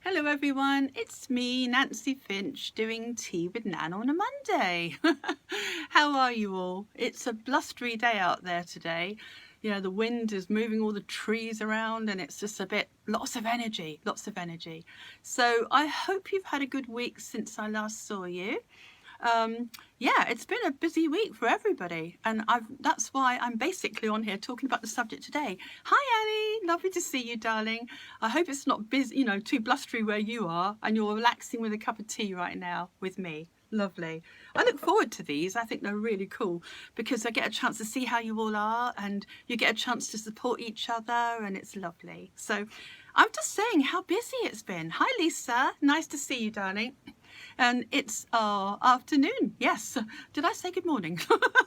Hello everyone, it's me, Nancy Finch, doing tea with Nan on a Monday. How are you all? It's a blustery day out there today. You know, the wind is moving all the trees around and it's just a bit, lots of energy. So I hope you've had a good week since I last saw you. Yeah, it's been a busy week for everybody, and that's why I'm basically on here talking about the subject today. Hi Annie, lovely to see you, darling. I hope it's not busy, too blustery where you are and you're relaxing with a cup of tea right now with me. Lovely. I look forward to these. I think they're really cool because I get a chance to see how you all are and you get a chance to support each other, and it's lovely. So I'm just saying how busy it's been. Hi Lisa, nice to see you, darling. And it's afternoon. Yes. Did I say good morning?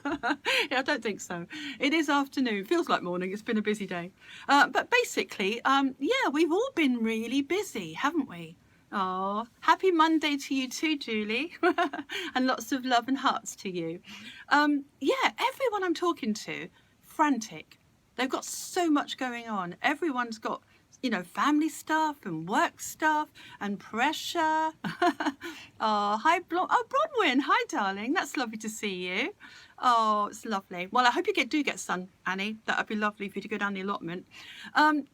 Yeah, I don't think so. It is afternoon. Feels like morning. It's been a busy day. But basically, yeah, we've all been really busy, haven't we? Oh, happy Monday to you too, Julie. And lots of love and hearts to you. Yeah, everyone I'm talking to, frantic. They've got so much going on. Everyone's got family stuff and work stuff and pressure. Oh, hi, Bronwyn. Hi, darling. That's lovely to see you. Oh, it's lovely. Well, I hope you do get sun, Annie. That would be lovely for you to go down the allotment.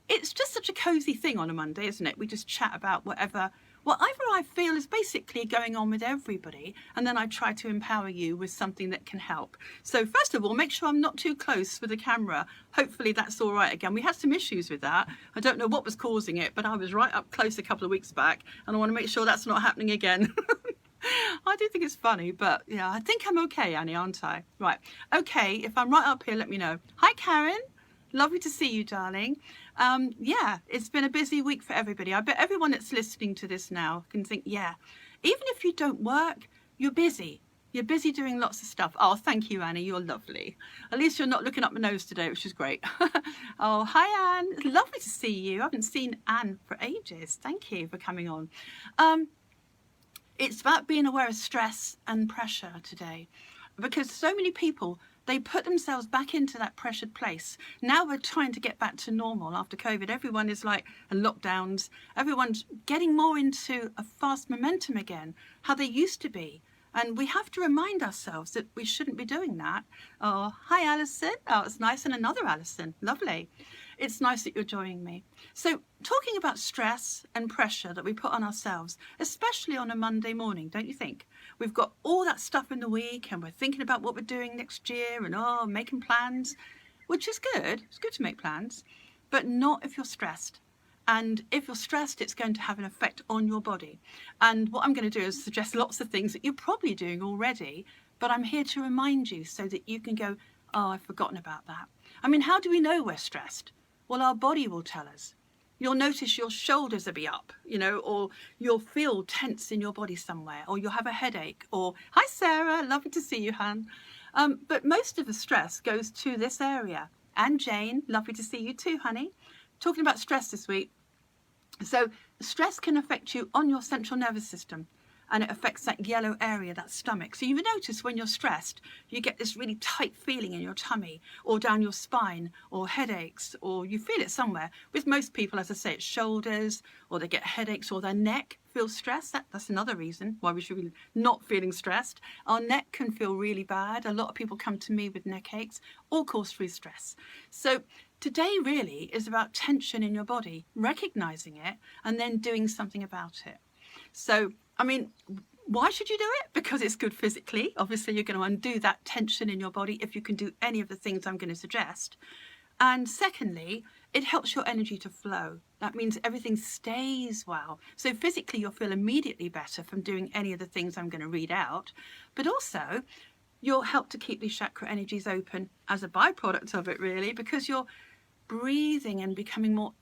It's just such a cosy thing on a Monday, isn't it? We just chat about whatever I feel is basically going on with everybody, and then I try to empower you with something that can help. So first of all, make sure I'm not too close with the camera. Hopefully that's all right again. We had some issues with that. I don't know what was causing it, but I was right up close a couple of weeks back, and I want to make sure that's not happening again. I do think it's funny, but yeah, I think I'm okay, Annie, aren't I? Right. Okay, if I'm right up here, let me know. Hi, Karen. Lovely to see you, darling. Yeah, it's been a busy week for everybody. I bet everyone that's listening to this now can think, yeah, even if you don't work, you're busy. You're busy doing lots of stuff. Oh, thank you, Annie. You're lovely. At least you're not looking up my nose today, which is great. Oh, hi, Anne. It's lovely to see you. I haven't seen Anne for ages. Thank you for coming on. It's about being aware of stress and pressure today, because so many people, they put themselves back into that pressured place. Now we're trying to get back to normal after COVID. Everyone is and lockdowns, everyone's getting more into a fast momentum again, how they used to be. And we have to remind ourselves that we shouldn't be doing that. Oh, hi, Alison. Oh, it's nice. And another Alison. Lovely. It's nice that you're joining me. So talking about stress and pressure that we put on ourselves, especially on a Monday morning, don't you think? We've got all that stuff in the week and we're thinking about what we're doing next year and making plans, which is good. It's good to make plans, but not if you're stressed. And if you're stressed, it's going to have an effect on your body. And what I'm going to do is suggest lots of things that you're probably doing already, but I'm here to remind you so that you can go, oh, I've forgotten about that. I mean, how do we know we're stressed? Well, our body will tell us. You'll notice your shoulders will be up, or you'll feel tense in your body somewhere, or you'll have a headache, or, hi, Sarah, lovely to see you, hon. But most of the stress goes to this area. And Jane, lovely to see you too, honey. Talking about stress this week. So stress can affect you on your central nervous system, and it affects that yellow area, that stomach. So you've noticed when you're stressed, you get this really tight feeling in your tummy or down your spine, or headaches, or you feel it somewhere. With most people, as I say, it's shoulders, or they get headaches, or their neck feels stressed. That's another reason why we should be not feeling stressed. Our neck can feel really bad. A lot of people come to me with neck aches, all caused through stress. So today really is about tension in your body, recognizing it, and then doing something about it. So, I mean, why should you do it? Because it's good physically. Obviously, you're going to undo that tension in your body if you can do any of the things I'm going to suggest. And secondly, it helps your energy to flow. That means everything stays well. So physically, you'll feel immediately better from doing any of the things I'm going to read out. But also, you'll help to keep these chakra energies open as a byproduct of it, really, because you're breathing and becoming more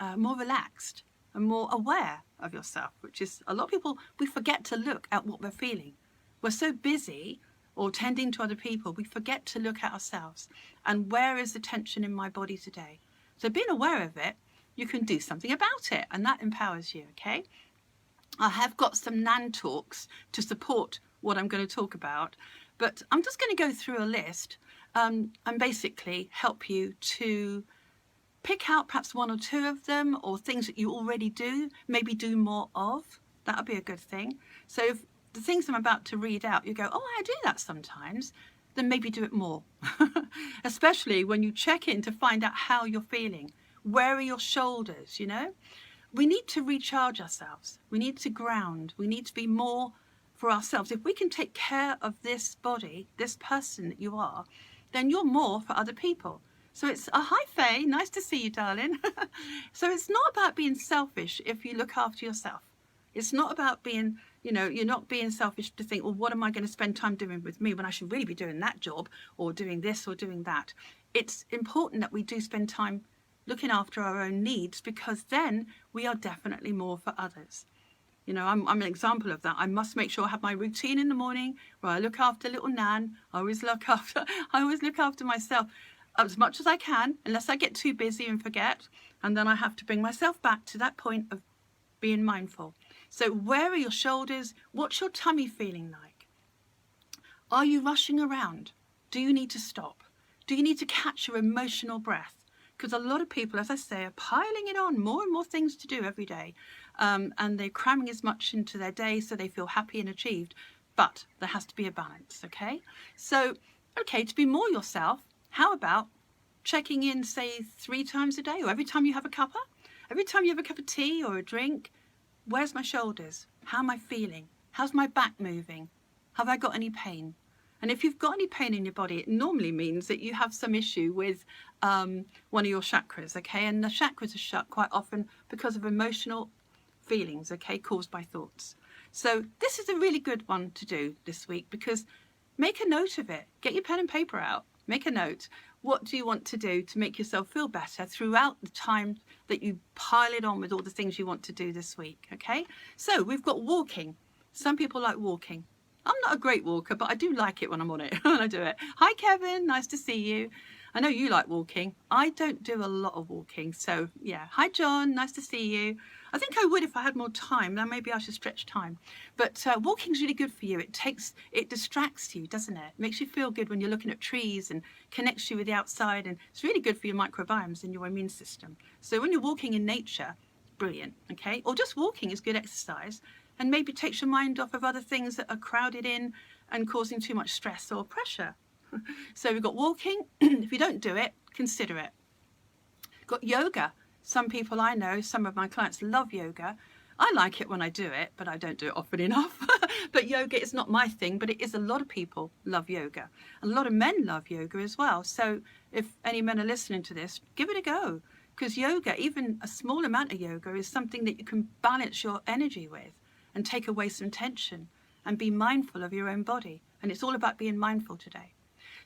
relaxed and more aware of yourself, which is a lot of people, we forget to look at what we're feeling. We're so busy or tending to other people, we forget to look at ourselves and where is the tension in my body today. So being aware of it, you can do something about it, and that empowers you, okay? I have got some Nan talks to support what I'm going to talk about, but I'm just going to go through a list and basically help you to pick out perhaps one or two of them, or things that you already do, maybe do more of. That would be a good thing. So if the things I'm about to read out, you go, oh, I do that sometimes, then maybe do it more. Especially when you check in to find out how you're feeling. Where are your shoulders, you know? We need to recharge ourselves. We need to ground. We need to be more for ourselves. If we can take care of this body, this person that you are, then you're more for other people. So it's a hi Faye, nice to see you, darling. So it's not about being selfish if you look after yourself. It's not about being, you know, you're not being selfish to think, well, what am I going to spend time doing with me when I should really be doing that job or doing this or doing that. It's important that we do spend time looking after our own needs, because then we are definitely more for others. You know, I'm an example of that. I must make sure I have my routine in the morning where I look after little Nan. I always look after myself as much as I can, unless I get too busy and forget. And then I have to bring myself back to that point of being mindful. So where are your shoulders? What's your tummy feeling like? Are you rushing around? Do you need to stop? Do you need to catch your emotional breath? Because a lot of people, as I say, are piling it on, more and more things to do every day. And they're cramming as much into their day so they feel happy and achieved. But there has to be a balance, okay? So, okay, to be more yourself, how about checking in, say, 3 times a day, or every time you have a cuppa? Every time you have a cup of tea or a drink, where's my shoulders? How am I feeling? How's my back moving? Have I got any pain? And if you've got any pain in your body, it normally means that you have some issue with one of your chakras, okay? And the chakras are shut quite often because of emotional feelings, okay, caused by thoughts. So this is a really good one to do this week, because make a note of it. Get your pen and paper out. Make a note. What do you want to do to make yourself feel better throughout the time that you pile it on with all the things you want to do this week, okay? So we've got walking. Some people like walking. I'm not a great walker, but I do like it when I'm on it, when I do it. Hi, Kevin. Nice to see you. I know you like walking. I don't do a lot of walking. So, yeah. Hi, John. Nice to see you. I think I would if I had more time. Now maybe I should stretch time. But walking's really good for you. It distracts you, doesn't it? It makes you feel good when you're looking at trees and connects you with the outside. And it's really good for your microbiomes and your immune system. So when you're walking in nature, brilliant, okay? Or just walking is good exercise. And maybe takes your mind off of other things that are crowded in and causing too much stress or pressure. So we've got walking. If you don't do it, consider it. Got yoga. Some people I know, some of my clients love yoga. I like it when I do it, but I don't do it often enough. But yoga is not my thing, but it is a lot of people love yoga. A lot of men love yoga as well. So if any men are listening to this, give it a go. Because yoga, even a small amount of yoga, is something that you can balance your energy with and take away some tension and be mindful of your own body. And it's all about being mindful today.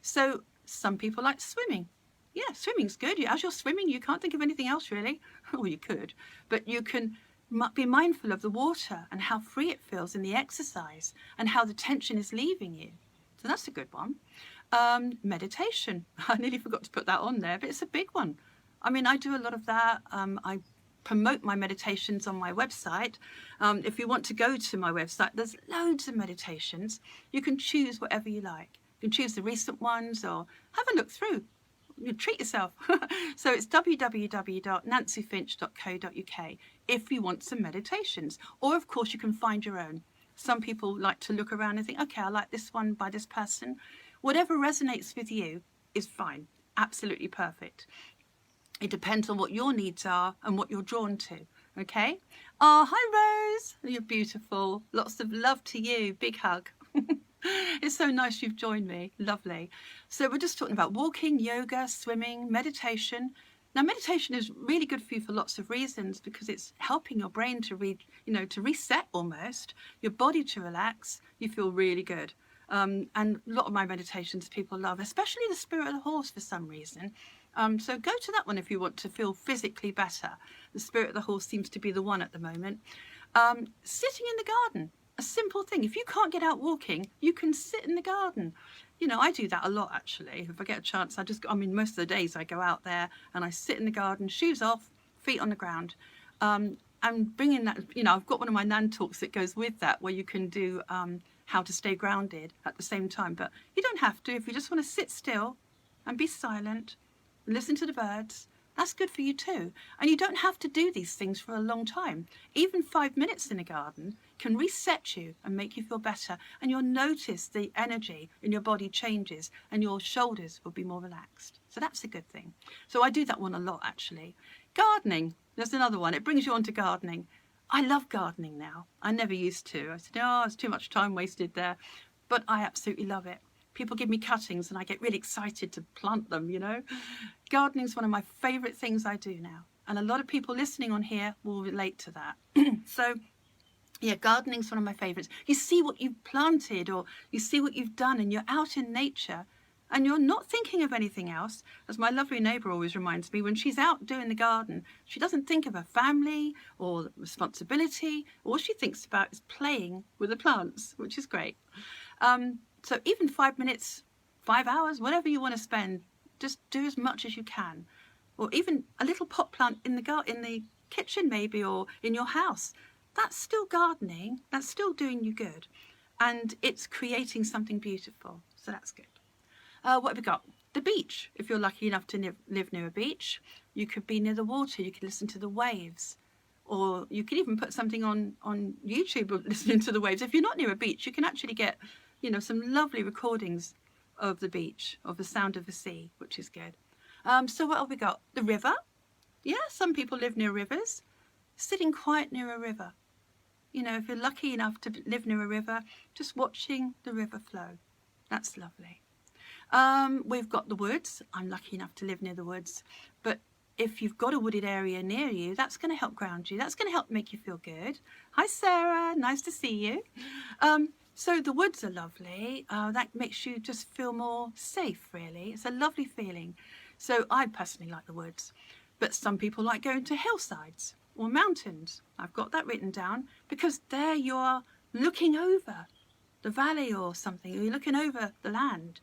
So some people like swimming. Yeah, swimming's good. As you're swimming, you can't think of anything else really. Well, you could, but you can be mindful of the water and how free it feels in the exercise and how the tension is leaving you. So that's a good one. Meditation. I nearly forgot to put that on there, but it's a big one. I mean, I do a lot of that. I promote my meditations on my website. If you want to go to my website, there's loads of meditations. You can choose whatever you like. You can choose the recent ones or have a look through. You treat yourself. So it's www.nancyfinch.co.uk if you want some meditations. Or of course you can find your own. Some people like to look around and think, okay, I like this one by this person. Whatever resonates with you is fine. Absolutely perfect. It depends on what your needs are and what you're drawn to, okay? Oh, hi, Rose. You're beautiful. Lots of love to you. Big hug. It's so nice you've joined me. Lovely. So we're just talking about walking, yoga, swimming, meditation. Now, meditation is really good for you for lots of reasons, because it's helping your brain to to reset almost, your body to relax. You feel really good. And a lot of my meditations people love, especially the Spirit of the Horse for some reason. So go to that one if you want to feel physically better. The Spirit of the Horse seems to be the one at the moment. Sitting in the garden, a simple thing. If you can't get out walking, you can sit in the garden. You know, I do that a lot actually. If I get a chance, most of the days I go out there and I sit in the garden, shoes off, feet on the ground. And bringing that, I've got one of my Nan talks that goes with that, where you can do how to stay grounded at the same time. But you don't have to. If you just want to sit still and be silent, listen to the birds, That's good for you too. And you don't have to do these things for a long time. Even 5 minutes in a garden can reset you and make you feel better. And you'll notice the energy in your body changes and your shoulders will be more relaxed. So that's a good thing. So I do that one a lot, actually. Gardening, there's another one. It brings you on to gardening. I love gardening now. I never used to. I said, oh, it's too much time wasted there. But I absolutely love it. People give me cuttings and I get really excited to plant them, you know. Gardening is one of my favourite things I do now. And a lot of people listening on here will relate to that. So, yeah, gardening is one of my favourites. You see what you've planted or you see what you've done and you're out in nature and you're not thinking of anything else. As my lovely neighbour always reminds me, when she's out doing the garden, she doesn't think of her family or responsibility. All she thinks about is playing with the plants, which is great. So even 5 minutes, 5 hours, whatever you want to spend, just do as much as you can. Or even a little pot plant in the kitchen maybe, or in your house. That's still gardening. That's still doing you good. And it's creating something beautiful. So that's good. What have we got? The beach. If you're lucky enough to live near a beach, you could be near the water. You could listen to the waves. Or you could even put something on YouTube listening to the waves. If you're not near a beach, you can actually get, you know, some lovely recordings of the beach, of the sound of the sea, which is good. So what have we got? The river. Yeah, some people live near rivers. Sitting quiet near a river. You know, if you're lucky enough to live near a river, just watching the river flow. That's lovely. We've got the woods. I'm lucky enough to live near the woods. But if you've got a wooded area near you, that's going to help ground you. That's going to help make you feel good. Hi, Sarah. Nice to see you. So the woods are lovely. That makes you just feel more safe, really. It's a lovely feeling. So I personally like the woods. But some people like going to hillsides or mountains. I've got that written down because there you are looking over the valley or something. You're looking over the land.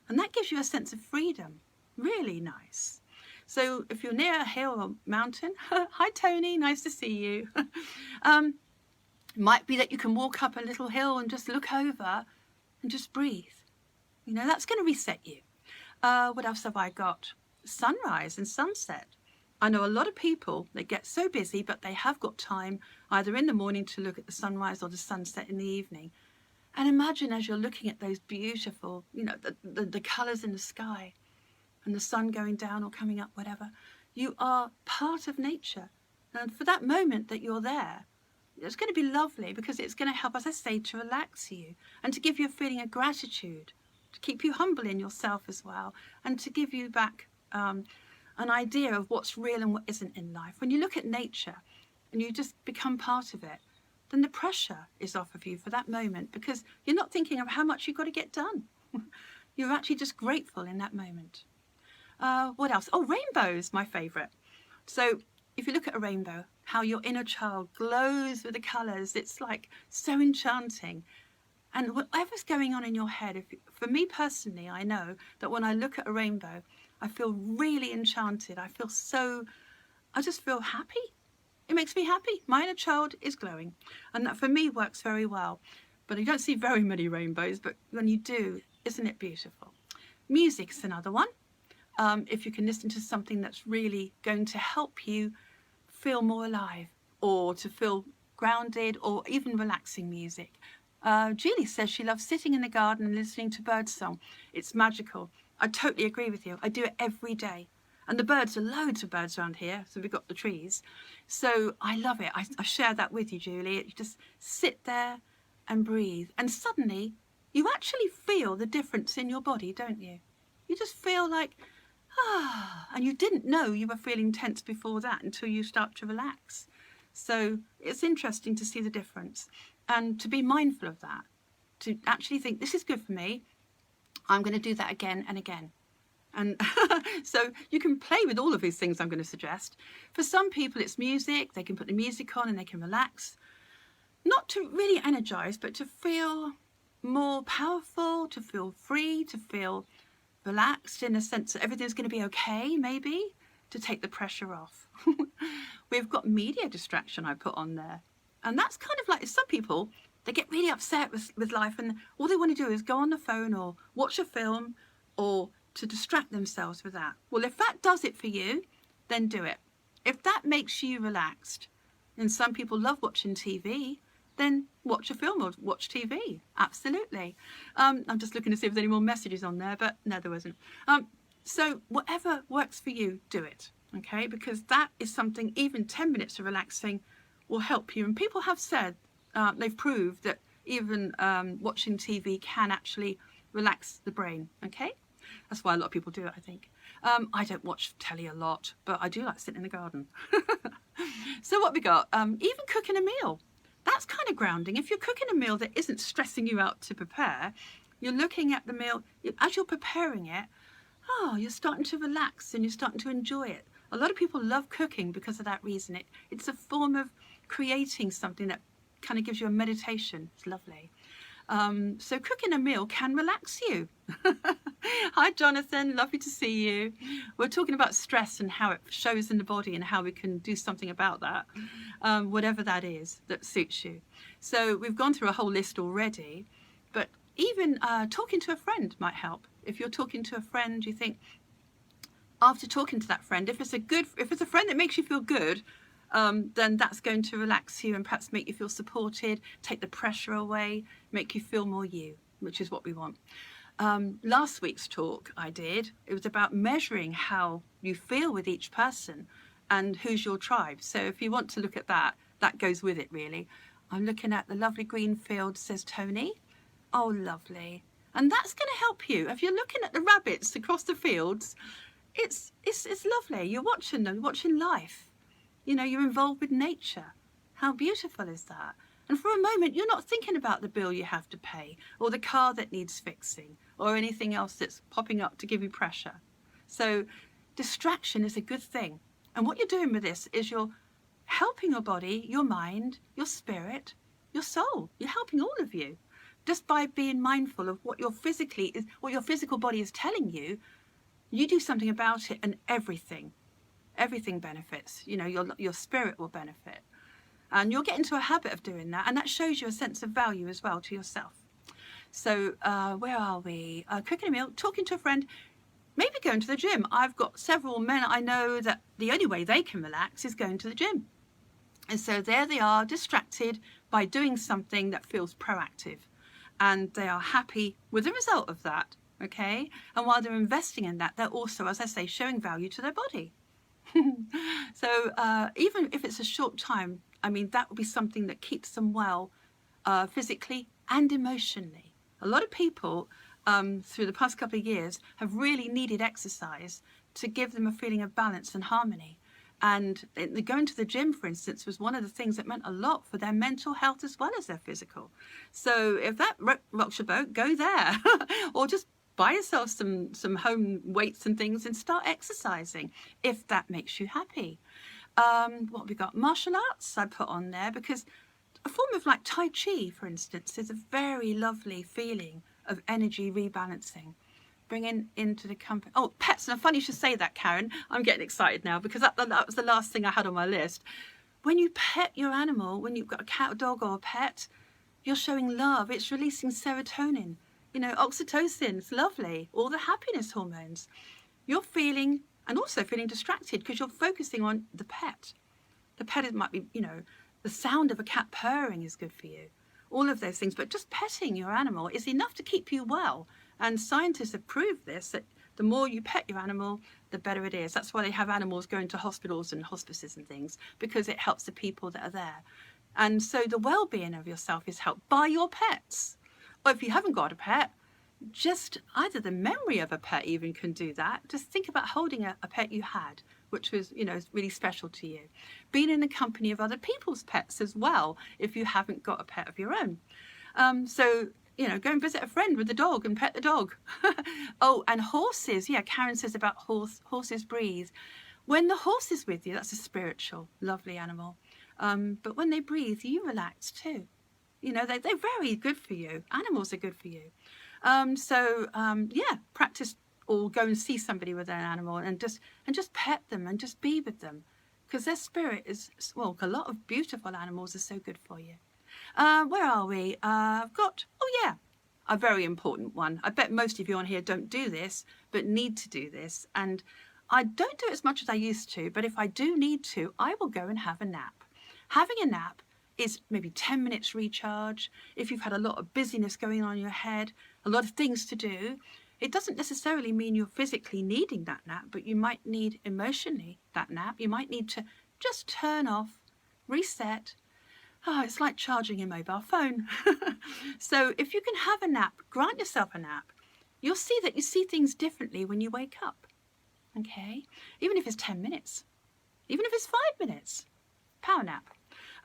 And that gives you a sense of freedom. Really nice. So if you're near a hill or mountain, hi Tony, nice to see you. Might be that you can walk up a little hill and just look over and just breathe. You know, that's going to reset you. What else have I got? Sunrise and sunset. I know a lot of people, they get so busy, but they have got time either in the morning to look at the sunrise or the sunset in the evening. And imagine as you're looking at those beautiful, you know, the colours in the sky and the sun going down or coming up, whatever, you are part of nature. And for that moment that you're there, it's going to be lovely because it's going to help, as I say, to relax you and to give you a feeling of gratitude, to keep you humble in yourself as well, and to give you back an idea of what's real and what isn't in life. When you look at nature and you just become part of it, then the pressure is off of you for that moment because you're not thinking of how much you've got to get done. You're actually just grateful in that moment. What else? Oh, rainbows, my favourite. So if you look at a rainbow, how your inner child glows with the colours, it's like so enchanting. And whatever's going on in your head, for me personally, I know that when I look at a rainbow, I feel really enchanted. I just feel happy. It makes me happy. My inner child is glowing. And that for me works very well. But you don't see very many rainbows, but when you do, isn't it beautiful? Music's another one. If you can listen to something that's really going to help you feel more alive or to feel grounded or even relaxing music. Julie says she loves sitting in the garden and listening to birdsong. It's magical. I totally agree with you. I do it every day. And the birds, are loads of birds around here. So we've got the trees. So I love it. I share that with you, Julie. You just sit there and breathe. And suddenly you actually feel the difference in your body, don't you? You just feel like, and you didn't know you were feeling tense before that until you start to relax. So it's interesting to see the difference and to be mindful of that, to actually think this is good for me. I'm going to do that again and again. And so you can play with all of these things I'm going to suggest. For some people, it's music. They can put the music on and they can relax. Not to really energize, but to feel more powerful, to feel free, to feel relaxed in a sense that everything's going to be okay, maybe, to take the pressure off. We've got media distraction I put on there. And that's kind of like, some people, they get really upset with life and all they want to do is go on the phone or watch a film or to distract themselves with that. Well, if that does it for you, then do it. If that makes you relaxed, and some people love watching TV, then watch a film or watch TV. Absolutely. I'm just looking to see if there's any more messages on there, but no, there wasn't. So whatever works for you, do it. Okay, because that is something, even 10 minutes of relaxing will help you. And people have said, they've proved that even watching TV can actually relax the brain. Okay, that's why a lot of people do it, I think. I don't watch telly a lot, but I do like sitting in the garden. So what we got, even cooking a meal, that's kind of grounding. If you're cooking a meal that isn't stressing you out to prepare, you're looking at the meal, as you're preparing it, you're starting to relax and you're starting to enjoy it. A lot of people love cooking because of that reason. It's a form of creating something that kind of gives you a meditation. It's lovely. So cooking a meal can relax you. Hi Jonathan, lovely to see you. We're talking about stress and how it shows in the body and how we can do something about that, whatever that is that suits you. So we've gone through a whole list already, but even talking to a friend might help. If you're talking to a friend, you think, after talking to that friend, if it's a friend that makes you feel good, then that's going to relax you and perhaps make you feel supported, take the pressure away, make you feel more you, which is what we want. Last week's talk it was about measuring how you feel with each person and who's your tribe. So if you want to look at that, that goes with it really. I'm looking at the lovely green field, says Tony. Oh, lovely. And that's going to help you. If you're looking at the rabbits across the fields, it's lovely. You're watching them, watching life. You know, you're involved with nature. How beautiful is that? And for a moment, you're not thinking about the bill you have to pay or the car that needs fixing or anything else that's popping up to give you pressure. So distraction is a good thing. And what you're doing with this is you're helping your body, your mind, your spirit, your soul. You're helping all of you. Just by being mindful of what your physical body is telling you, you do something about it and everything benefits. You know, your spirit will benefit. And you'll get into a habit of doing that. And that shows you a sense of value as well to yourself. So where are we? Cooking a meal, talking to a friend, maybe going to the gym. I've got several men I know that the only way they can relax is going to the gym. And so there they are, distracted by doing something that feels proactive. And they are happy with the result of that, okay? And while they're investing in that, they're also, as I say, showing value to their body. So even if it's a short time, I mean, that would be something that keeps them well physically and emotionally. A lot of people through the past couple of years have really needed exercise to give them a feeling of balance and harmony. And going to the gym, for instance, was one of the things that meant a lot for their mental health as well as their physical. So if that rocks your boat, go there. Or just buy yourself some home weights and things and start exercising if that makes you happy. What have we got? Martial arts I put on there because a form of like Tai Chi, for instance, is a very lovely feeling of energy rebalancing. Bringing into the company. Oh, pets. And funny you should say that, Karen. I'm getting excited now because that was the last thing I had on my list. When you pet your animal, when you've got a cat, a dog or a pet, you're showing love. It's releasing serotonin, you know, oxytocin. It's lovely. All the happiness hormones. You're feeling, and also feeling distracted because you're focusing on the pet. The pet might be, you know, the sound of a cat purring is good for you. All of those things. But just petting your animal is enough to keep you well. And scientists have proved this, that the more you pet your animal, the better it is. That's why they have animals going to hospitals and hospices and things, because it helps the people that are there. And so the well-being of yourself is helped by your pets. Or if you haven't got a pet, just either the memory of a pet even can do that. Just think about holding a pet you had, which was, you know, really special to you. Being in the company of other people's pets as well, if you haven't got a pet of your own. So, you know, go and visit a friend with the dog and pet the dog. Oh, and horses. Yeah, Karen says about horses breathe. When the horse is with you, that's a spiritual, lovely animal. But when they breathe, you relax too. You know, they're very good for you. Animals are good for you. Yeah, practice or go and see somebody with an animal and just pet them and just be with them. Because their spirit is, well, a lot of beautiful animals are so good for you. Where are we? I've got, oh yeah, a very important one. I bet most of you on here don't do this, but need to do this. And I don't do it as much as I used to, but if I do need to, I will go and have a nap. Having a nap is maybe 10 minutes recharge. If you've had a lot of busyness going on in your head, a lot of things to do, it doesn't necessarily mean you're physically needing that nap, but you might need emotionally that nap. You might need to just turn off, reset. Oh, it's like charging a mobile phone. So if you can have a nap, grant yourself a nap, you'll see that you see things differently when you wake up. Okay? Even if it's 10 minutes, even if it's 5 minutes, power nap.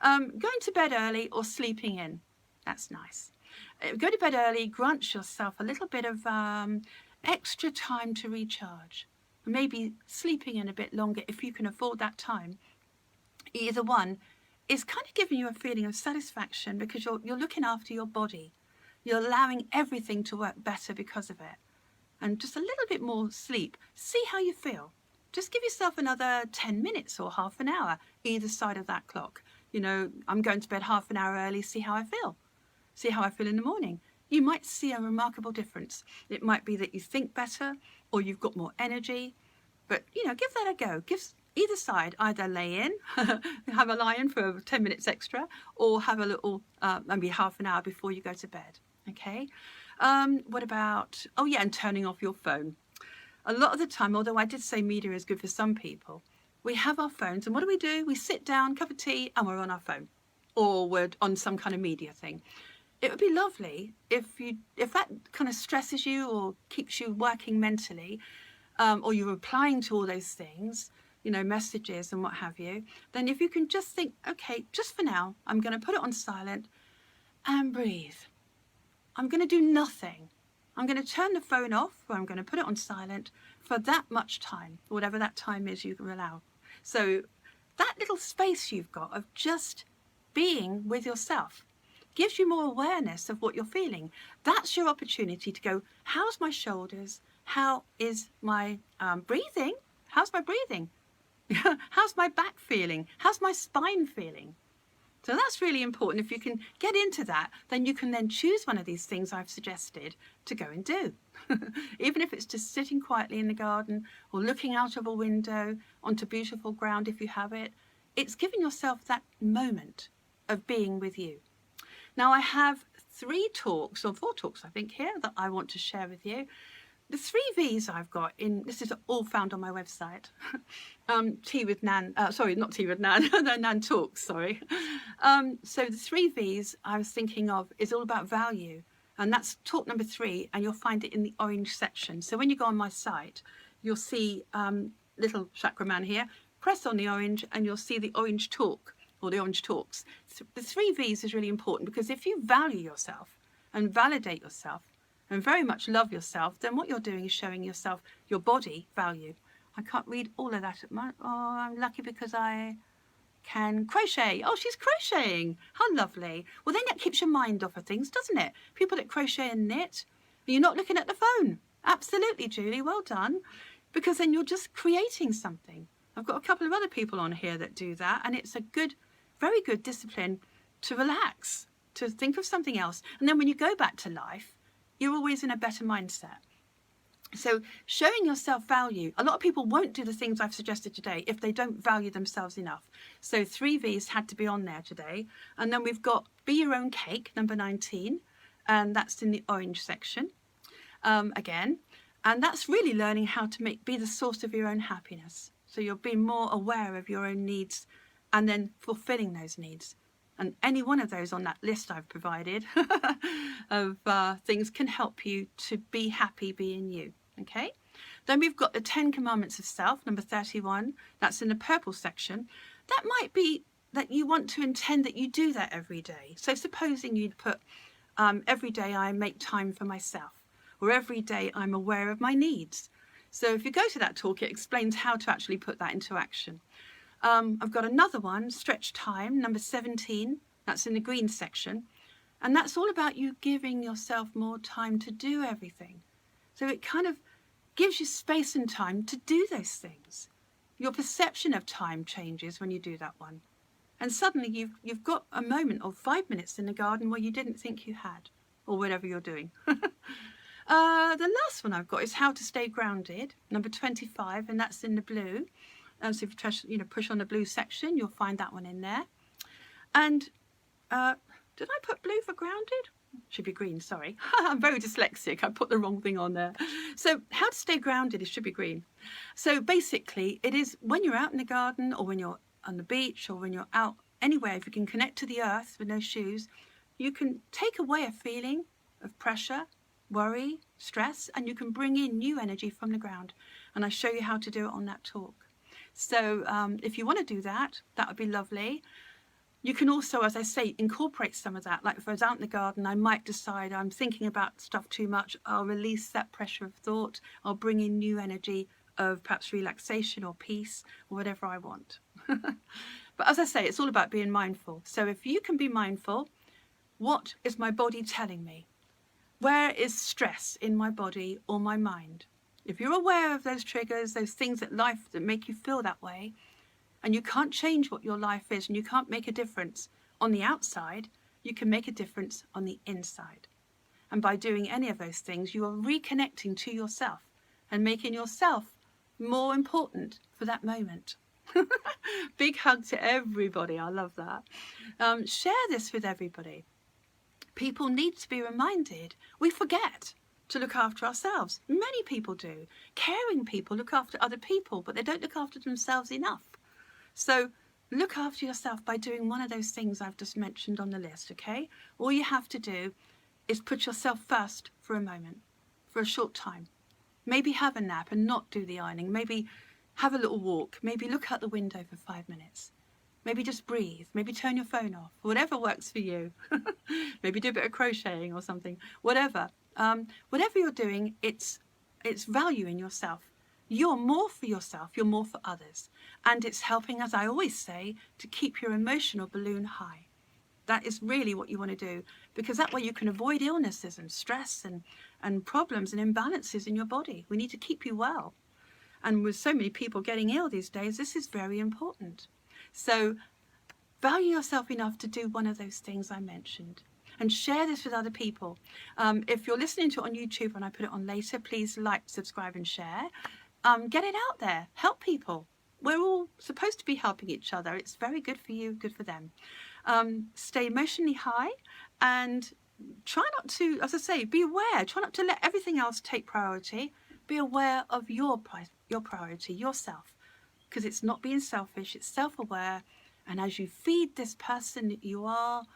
Going to bed early or sleeping in, that's nice. Go to bed early, grant yourself a little bit of extra time to recharge. Maybe sleeping in a bit longer if you can afford that time. Either one is kind of giving you a feeling of satisfaction because you're looking after your body. You're allowing everything to work better because of it. And just a little bit more sleep. See how you feel. Just give yourself another 10 minutes or half an hour either side of that clock. You know, I'm going to bed half an hour early, see how I feel. See how I feel in the morning. You might see a remarkable difference. It might be that you think better or you've got more energy. But, you know, give that a go. Give either side, either lay in, have a lie in for 10 minutes extra, or have a little, maybe half an hour before you go to bed. Okay? What about, oh yeah, and turning off your phone. A lot of the time, although I did say media is good for some people, we have our phones, and what do? We sit down, cup of tea, and we're on our phone, or we're on some kind of media thing. It would be lovely if that kind of stresses you or keeps you working mentally, or you're replying to all those things, you know, messages and what have you, then if you can just think, okay, just for now, I'm going to put it on silent and breathe. I'm going to do nothing. I'm going to turn the phone off, or I'm going to put it on silent for that much time, whatever that time is you can allow. So that little space you've got of just being with yourself gives you more awareness of what you're feeling. That's your opportunity to go, how's my shoulders? How is my breathing? How's my breathing? How's my back feeling? How's my spine feeling? So that's really important. If you can get into that, then you can then choose one of these things I've suggested to go and do. Even if it's just sitting quietly in the garden or looking out of a window onto beautiful ground if you have it, it's giving yourself that moment of being with you. Now I have 3 talks, or 4 talks I think here, that I want to share with you. The 3 V's I've got in, this is all found on my website. Tea with Nan, sorry, not Tea with Nan, no, Nan Talks, sorry. So the 3 V's I was thinking of is all about value. And that's talk number 3, and you'll find it in the orange section. So when you go on my site, you'll see little chakra man here, press on the orange and you'll see the orange talk, or the orange talks. The 3 V's is really important because if you value yourself and validate yourself, and very much love yourself, then what you're doing is showing yourself, your body, value. I can't read all of that at my, oh, I'm lucky because I can crochet. Oh, she's crocheting. How lovely. Well, then that keeps your mind off of things, doesn't it? People that crochet and knit, you're not looking at the phone. Absolutely, Julie, well done. Because then you're just creating something. I've got a couple of other people on here that do that, and it's a good, very good discipline to relax, to think of something else. And then when you go back to life, you're always in a better mindset. So showing yourself value. A lot of people won't do the things I've suggested today if they don't value themselves enough. So 3 V's had to be on there today. And then we've got Be Your Own Cake, number 19. And that's in the orange section again. And that's really learning how to be the source of your own happiness. So you're being more aware of your own needs and then fulfilling those needs. And any one of those on that list I've provided of things can help you to be happy being you, okay? Then we've got the 10 Commandments of Self, number 31. That's in the purple section. That might be that you want to intend that you do that every day. So supposing you'd put, every day I make time for myself, or every day I'm aware of my needs. So if you go to that talk, it explains how to actually put that into action. I've got another one, Stretch Time, number 17. That's in the green section. And that's all about you giving yourself more time to do everything. So it kind of gives you space and time to do those things. Your perception of time changes when you do that one. And suddenly you've got a moment or 5 minutes in the garden where you didn't think you had, or whatever you're doing. The last one I've got is How to Stay Grounded, number 25, and that's in the blue. So if you push on the blue section, you'll find that one in there. And did I put blue for grounded? Should be green, sorry. I'm very dyslexic. I put the wrong thing on there. So How to Stay Grounded, it should be green. So basically, it is when you're out in the garden or when you're on the beach or when you're out anywhere, if you can connect to the earth with no shoes, you can take away a feeling of pressure, worry, stress, and you can bring in new energy from the ground. And I show you how to do it on that talk. So if you want to do that, that would be lovely. You can also, as I say, incorporate some of that. Like if I was out in the garden, I might decide I'm thinking about stuff too much. I'll release that pressure of thought. I'll bring in new energy of perhaps relaxation or peace or whatever I want. But as I say, it's all about being mindful. So if you can be mindful, what is my body telling me? Where is stress in my body or my mind? If you're aware of those triggers, those things that life that make you feel that way, and you can't change what your life is and you can't make a difference on the outside, you can make a difference on the inside. And by doing any of those things, you are reconnecting to yourself and making yourself more important for that moment. Big hug to everybody. I love that. Share this with everybody. People need to be reminded. We forget to look after ourselves. Many people do. Caring people look after other people, but they don't look after themselves enough. So look after yourself by doing one of those things I've just mentioned on the list, okay? All you have to do is put yourself first for a moment, for a short time. Maybe have a nap and not do the ironing. Maybe have a little walk. Maybe look out the window for 5 minutes. Maybe just breathe. Maybe turn your phone off. Whatever works for you. Maybe do a bit of crocheting or something. Whatever. Whatever you're doing, it's value in yourself. You're more for yourself. You're more for others. And it's helping, as I always say, to keep your emotional balloon high. That is really what you want to do, because that way you can avoid illnesses and stress and problems and imbalances in your body. We need to keep you well. And with so many people getting ill these days, this is very important. So value yourself enough to do one of those things I mentioned. And share this with other people. If you're listening to it on YouTube and I put it on later, please like, subscribe and share. Get it out there. Help people. We're all supposed to be helping each other. It's very good for you, good for them. Stay emotionally high and try not to, as I say, be aware. Try not to let everything else take priority. Be aware of your priority, yourself. Because it's not being selfish, it's self-aware. And as you feed this person that you are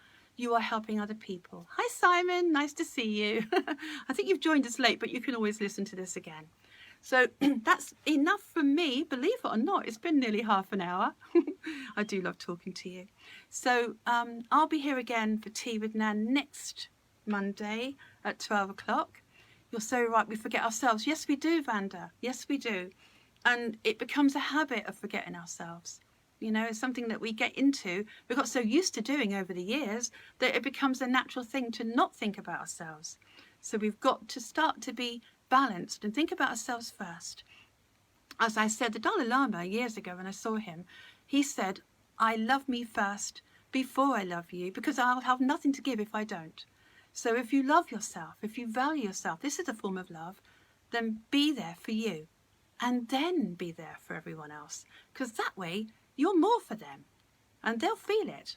helping other people. Hi, Simon. Nice to see you. I think you've joined us late, but you can always listen to this again. So that's enough from me. Believe it or not, it's been nearly half an hour. I do love talking to you. So I'll be here again for Tea with Nan next Monday at 12 o'clock. You're so right, we forget ourselves. Yes, we do, Vanda. Yes, we do. And it becomes a habit of forgetting ourselves. You know, it's something that we get into, we got so used to doing over the years that it becomes a natural thing to not think about ourselves. So we've got to start to be balanced and think about ourselves first. As I said, the Dalai Lama years ago when I saw him, he said, I love me first before I love you, because I'll have nothing to give if I don't. So if you love yourself, if you value yourself, this is a form of love, then be there for you and then be there for everyone else, because that way you're more for them and they'll feel it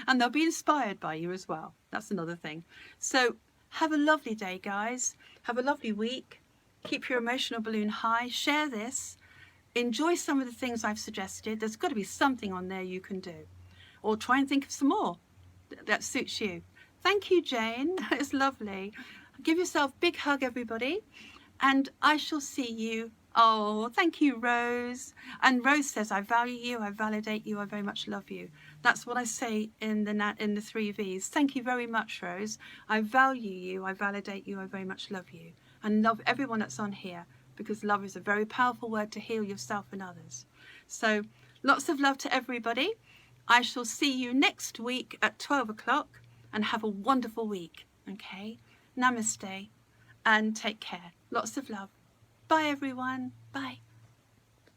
and they'll be inspired by you as well. That's another thing. So have a lovely day, guys. Have a lovely week. Keep your emotional balloon high. Share this. Enjoy some of the things I've suggested. There's got to be something on there you can do. Or try and think of some more that suits you. Thank you, Jane. It's lovely. Give yourself a big hug, everybody. And I shall see you. Oh, thank you, Rose. And Rose says, I value you, I validate you, I very much love you. That's what I say in the 3 V's. Thank you very much, Rose. I value you, I validate you, I very much love you. And love everyone that's on here, because love is a very powerful word to heal yourself and others. So lots of love to everybody. I shall see you next week at 12 o'clock and have a wonderful week. Okay? Namaste and take care. Lots of love. Bye, everyone. Bye.